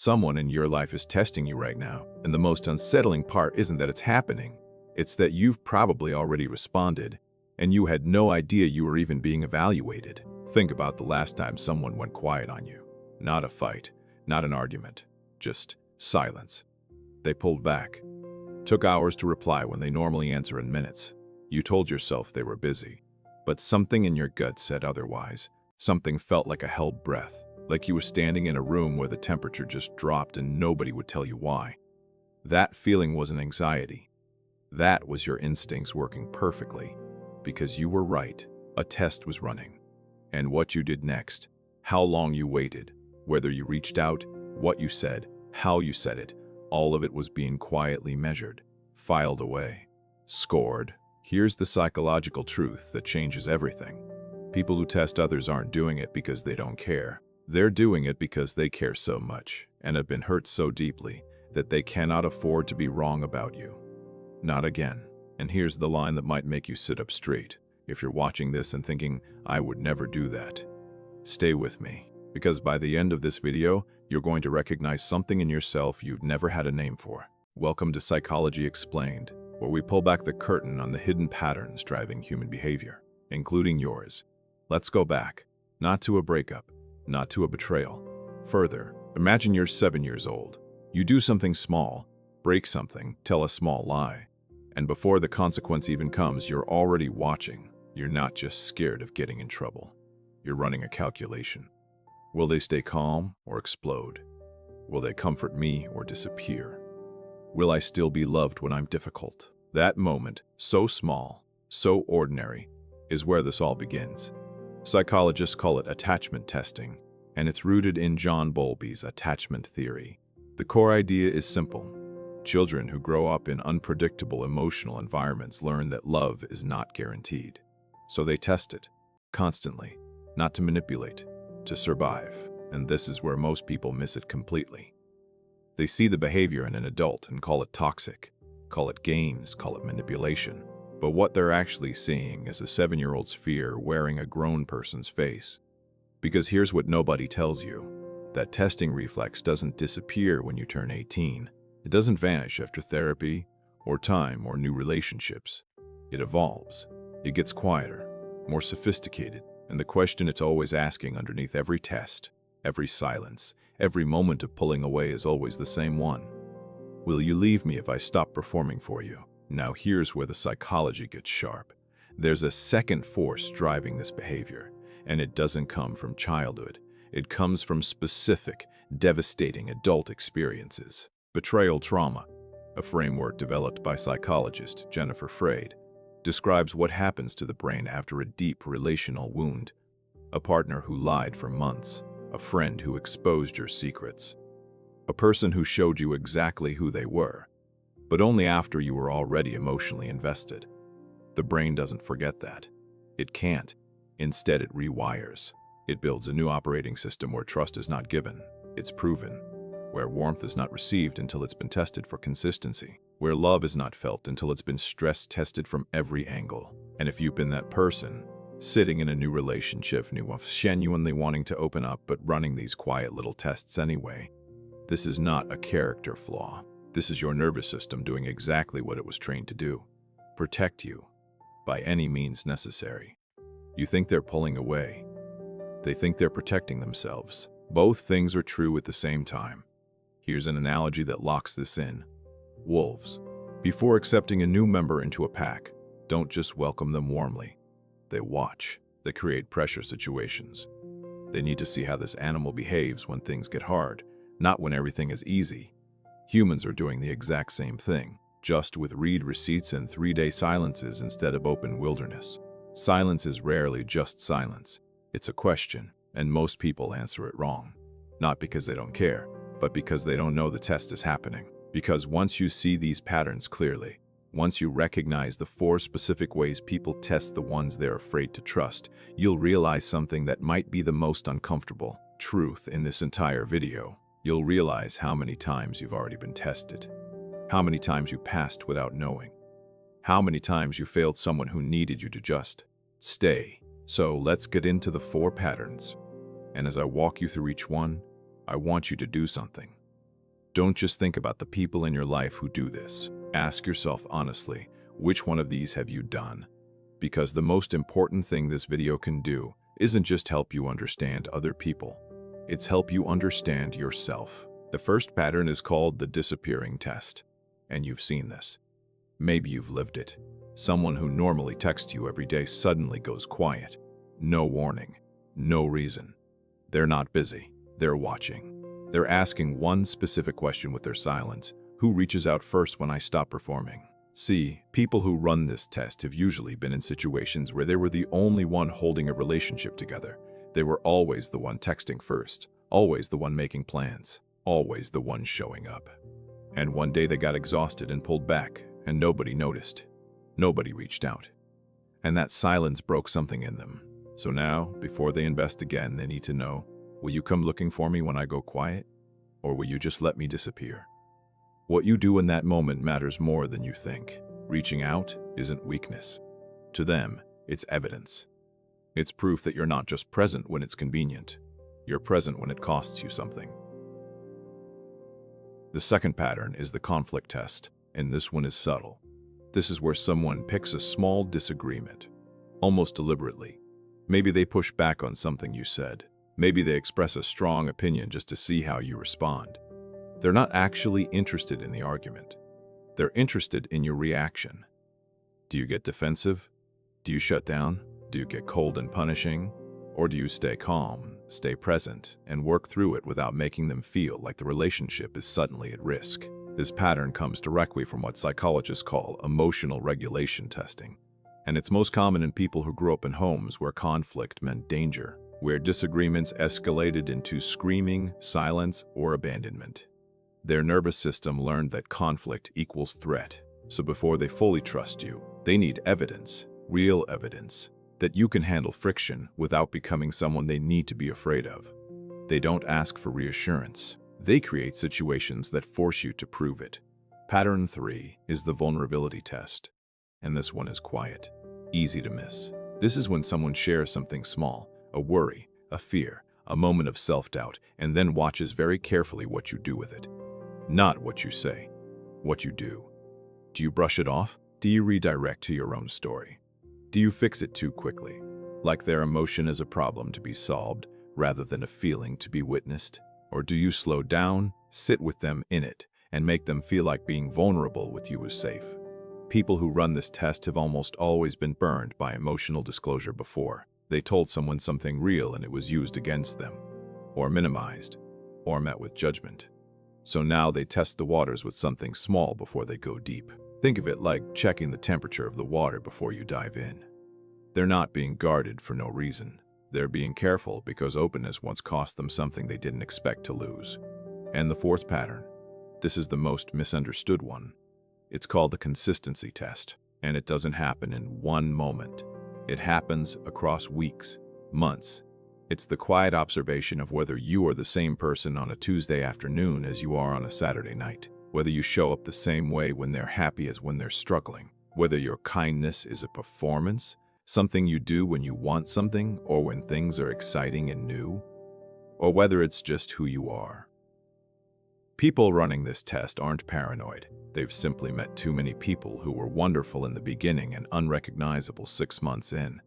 Someone in your life is testing you right now, and the most unsettling part isn't that it's happening. It's that you've probably already responded, and you had no idea you were even being evaluated. Think about the last time someone went quiet on you. Not a fight, not an argument, just silence. They pulled back. Took hours to reply when they normally answer in minutes. You told yourself they were busy, but something in your gut said otherwise. Something felt like a held breath, like you were standing in a room where the temperature just dropped and nobody would tell you why. That feeling wasn't anxiety. That was your instincts working perfectly, because you were right. A test was running. And what you did next, how long you waited, whether you reached out, what you said, how you said it, all of it was being quietly measured, filed away, scored. Here's the psychological truth that changes everything. People who test others aren't doing it because they don't care. They're doing it because they care so much and have been hurt so deeply that they cannot afford to be wrong about you. Not again. And here's the line that might make you sit up straight. If you're watching this and thinking, I would never do that, stay with me, because by the end of this video, you're going to recognize something in yourself you've never had a name for. Welcome to Psychology Explained, where we pull back the curtain on the hidden patterns driving human behavior, including yours. Let's go back, not to a breakup, not to a betrayal. Further, imagine you're 7 years old. You do something small, break something, tell a small lie, and before the consequence even comes, you're already watching. You're not just scared of getting in trouble. You're running a calculation. Will they stay calm or explode? Will they comfort me or disappear? Will I still be loved when I'm difficult? That moment, so small, so ordinary, is where this all begins. Psychologists call it attachment testing, and it's rooted in John Bowlby's attachment theory. The core idea is simple. Children who grow up in unpredictable emotional environments learn that love is not guaranteed. So they test it, constantly, not to manipulate, to survive. And this is where most people miss it completely. They see the behavior in an adult and call it toxic, call it games, call it manipulation. But what they're actually seeing is a 7-year-old's fear wearing a grown person's face. Because here's what nobody tells you. That testing reflex doesn't disappear when you turn 18. It doesn't vanish after therapy, or time, or new relationships. It evolves. It gets quieter, more sophisticated, and the question it's always asking underneath every test, every silence, every moment of pulling away is always the same one. Will you leave me if I stop performing for you? Now here's where the psychology gets sharp. There's a second force driving this behavior, and it doesn't come from childhood. It comes from specific, devastating adult experiences. Betrayal trauma, a framework developed by psychologist Jennifer Freyd, describes what happens to the brain after a deep relational wound. A partner who lied for months, a friend who exposed your secrets, a person who showed you exactly who they were, but only after you were already emotionally invested. The brain doesn't forget that. It can't. Instead, it rewires. It builds a new operating system where trust is not given, it's proven. Where warmth is not received until it's been tested for consistency. Where love is not felt until it's been stress-tested from every angle. And if you've been that person, sitting in a new relationship, genuinely wanting to open up but running these quiet little tests anyway, this is not a character flaw. This is your nervous system doing exactly what it was trained to do. Protect you, by any means necessary. You think they're pulling away. They think they're protecting themselves. Both things are true at the same time. Here's an analogy that locks this in. Wolves. Before accepting a new member into a pack, don't just welcome them warmly. They watch. They create pressure situations. They need to see how this animal behaves when things get hard, not when everything is easy. Humans are doing the exact same thing, just with read receipts and 3-day silences instead of open wilderness. Silence is rarely just silence. It's a question, and most people answer it wrong. Not because they don't care, but because they don't know the test is happening. Because once you see these patterns clearly, once you recognize the 4 specific ways people test the ones they're afraid to trust, you'll realize something that might be the most uncomfortable truth in this entire video. You'll realize how many times you've already been tested, how many times you passed without knowing, how many times you failed someone who needed you to just stay. So let's get into the 4 patterns. And as I walk you through each one, I want you to do something. Don't just think about the people in your life who do this. Ask yourself honestly, which one of these have you done? Because the most important thing this video can do isn't just help you understand other people. It's help you understand yourself. The first pattern is called the disappearing test. And you've seen this. Maybe you've lived it. Someone who normally texts you every day suddenly goes quiet. No warning. No reason. They're not busy. They're watching. They're asking one specific question with their silence. Who reaches out first when I stop performing? See, people who run this test have usually been in situations where they were the only one holding a relationship together. They were always the one texting first, always the one making plans, always the one showing up. And one day they got exhausted and pulled back, and nobody noticed. Nobody reached out. And that silence broke something in them. So now, before they invest again, they need to know, will you come looking for me when I go quiet? Or will you just let me disappear? What you do in that moment matters more than you think. Reaching out isn't weakness. To them, it's evidence. It's proof that you're not just present when it's convenient. You're present when it costs you something. The second pattern is the conflict test, and this one is subtle. This is where someone picks a small disagreement, almost deliberately. Maybe they push back on something you said. Maybe they express a strong opinion just to see how you respond. They're not actually interested in the argument. They're interested in your reaction. Do you get defensive? Do you shut down? Do you get cold and punishing? Or do you stay calm, stay present, and work through it without making them feel like the relationship is suddenly at risk? This pattern comes directly from what psychologists call emotional regulation testing. And it's most common in people who grew up in homes where conflict meant danger, where disagreements escalated into screaming, silence, or abandonment. Their nervous system learned that conflict equals threat, so before they fully trust you, they need evidence, real evidence, that you can handle friction without becoming someone they need to be afraid of. They don't ask for reassurance. They create situations that force you to prove it. Pattern 3 is the vulnerability test, and this one is quiet, easy to miss. This is when someone shares something small, a worry, a fear, a moment of self-doubt, and then watches very carefully what you do with it. Not what you say, what you do. Do you brush it off? Do you redirect to your own story? Do you fix it too quickly, like their emotion is a problem to be solved rather than a feeling to be witnessed? Or do you slow down, sit with them in it, and make them feel like being vulnerable with you is safe? People who run this test have almost always been burned by emotional disclosure before. They told someone something real and it was used against them, or minimized, or met with judgment. So now they test the waters with something small before they go deep. Think of it like checking the temperature of the water before you dive in. They're not being guarded for no reason. They're being careful because openness once cost them something they didn't expect to lose. And the fourth pattern, this is the most misunderstood one. It's called the consistency test, and it doesn't happen in one moment. It happens across weeks, months. It's the quiet observation of whether you are the same person on a Tuesday afternoon as you are on a Saturday night, whether you show up the same way when they're happy as when they're struggling, whether your kindness is a performance, something you do when you want something or when things are exciting and new, or whether it's just who you are. People running this test aren't paranoid. They've simply met too many people who were wonderful in the beginning and unrecognizable 6 months in.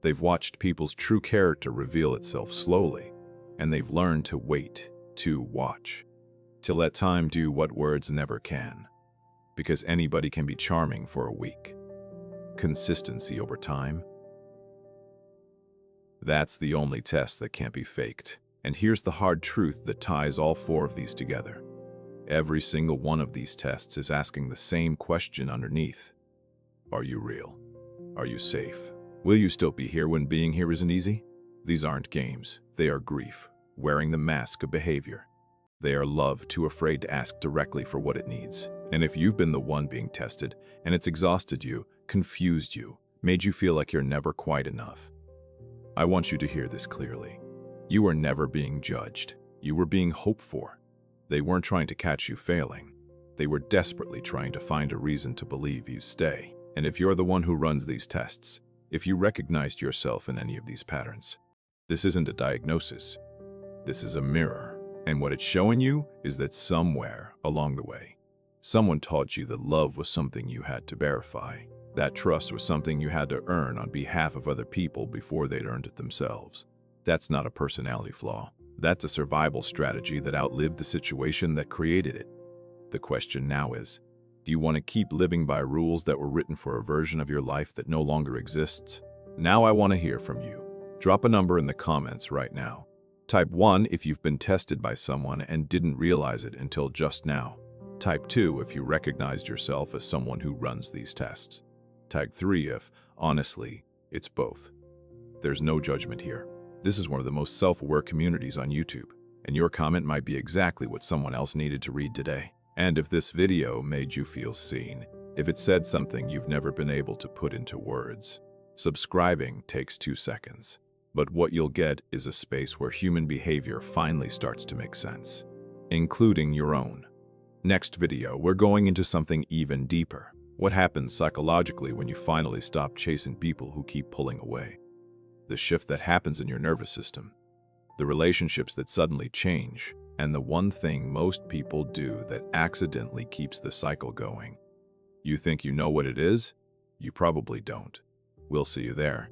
They've watched people's true character reveal itself slowly, and they've learned to wait, to watch, to let time do what words never can. Because anybody can be charming for a week. Consistency over time. That's the only test that can't be faked. And here's the hard truth that ties all 4 of these together. Every single one of these tests is asking the same question underneath. Are you real? Are you safe? Will you still be here when being here isn't easy? These aren't games. They are grief, wearing the mask of behavior. They are love too afraid to ask directly for what it needs. And if you've been the one being tested, and it's exhausted you, confused you, made you feel like you're never quite enough, I want you to hear this clearly. You were never being judged. You were being hoped for. They weren't trying to catch you failing. They were desperately trying to find a reason to believe you stay. And if you're the one who runs these tests, if you recognized yourself in any of these patterns, this isn't a diagnosis. This is a mirror. And what it's showing you is that somewhere along the way, someone taught you that love was something you had to verify, that trust was something you had to earn on behalf of other people before they'd earned it themselves. That's not a personality flaw. That's a survival strategy that outlived the situation that created it. The question now is, do you want to keep living by rules that were written for a version of your life that no longer exists? Now I want to hear from you. Drop a number in the comments right now. Type 1 if you've been tested by someone and didn't realize it until just now. Type 2 if you recognized yourself as someone who runs these tests. Type 3 if, honestly, it's both. There's no judgment here. This is one of the most self-aware communities on YouTube, and your comment might be exactly what someone else needed to read today. And if this video made you feel seen, if it said something you've never been able to put into words, subscribing takes 2 seconds. But what you'll get is a space where human behavior finally starts to make sense, including your own. Next video, we're going into something even deeper. What happens psychologically when you finally stop chasing people who keep pulling away? The shift that happens in your nervous system, the relationships that suddenly change, and the one thing most people do that accidentally keeps the cycle going. You think you know what it is? You probably don't. We'll see you there.